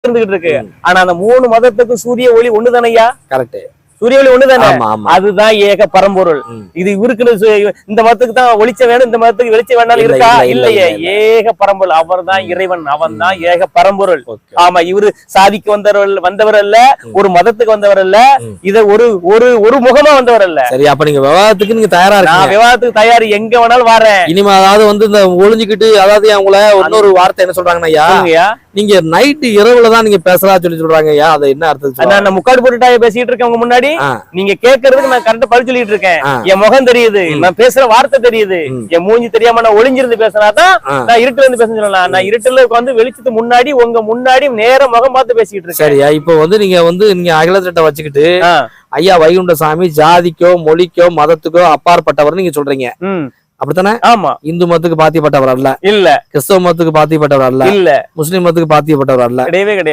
இருந்துகிட்டு இருக்கு. ஆனா அந்த 3 மதத்துக்கும் சூரிய ஒளி ஒண்ணுதானையா? கரெக்ட். சூரிய ஒளி ஒண்ணுதானே? அதுதான் ஏக பரம்பொருள். இது இவருக்குன்னு இந்த மதத்துக்கு தான் ஒளிச்சம் வேணும், இந்த மதத்துக்கு வெளிச்சம் வேணாலும் இருக்கா? இல்லையே. ஏக பரம்பொருள். அவர் தான் இறைவன், அவன் தான் ஏக பரம்பொருள். ஆமா, இவரு சாதிக்கு வந்தவர் அல்ல, ஒரு மதத்துக்கு வந்தவர் அல்ல, இத ஒரு முகமா வந்தவர் அல்ல. சரி, அப்ப நீங்க விவாதத்துக்கு நீங்க தயாரா இருக்கீங்க? நான் விவாதத்துக்கு தயார், எங்க வேணாலும் வரேன். இனிமே அதாவது இந்த ஒளிஞ்சுக்கிட்டு, அதாவது உங்களை இன்னொரு வார்த்தை என்ன சொல்றாங்கன்னா ஐயா, நீங்க நைட்டு இரவுலதான் நீங்க பேசலாம் சொல்றாங்க ஐயா. அதை என்ன அர்த்தம்? நான் முக்காடு போட்டுட்டாய பேசிட்டு இருக்கேன் உங்க முன்னாடி. நீங்க கேட்கறதுக்கு நான் கரெக்டா பதில் சொல்லிட்டு இருக்கேன். என் முகம் தெரியுது, நான் பேசுற வார்த்தை தெரியுது, என் மூஞ்சி தெரியாம நான் ஒளிஞ்சிருந்து பேசினாதான் நான் இருட்டுல இருந்து பேச சொல்லலாம். நான் இருட்டுல உட்காந்து வெளிச்சத்துக்கு முன்னாடி உங்க முன்னாடி நேர முகம் பார்த்து பேசிட்டு இருக்கேன். சரியா? இப்ப நீங்க அகிலத்திட்ட வச்சுக்கிட்டு ஐயா வைகுண்ட சாமி ஜாதிக்கோ மொழிக்கோ மதத்துக்கோ அப்பாற்பட்டவர் நீங்க சொல்றீங்க, அப்படித்தானே? ஆமா. இந்து மதத்துக்கு பாத்தியப்பட்டவர் அல்ல, இல்ல. கிறிஸ்தவ மதத்துக்கு பாத்தியப்பட்டவர் அல்ல, இல்ல. முஸ்லிம் மதத்துக்கு பாத்தியப்பட்டவர் அல்ல, கிடையவே கிடையாது.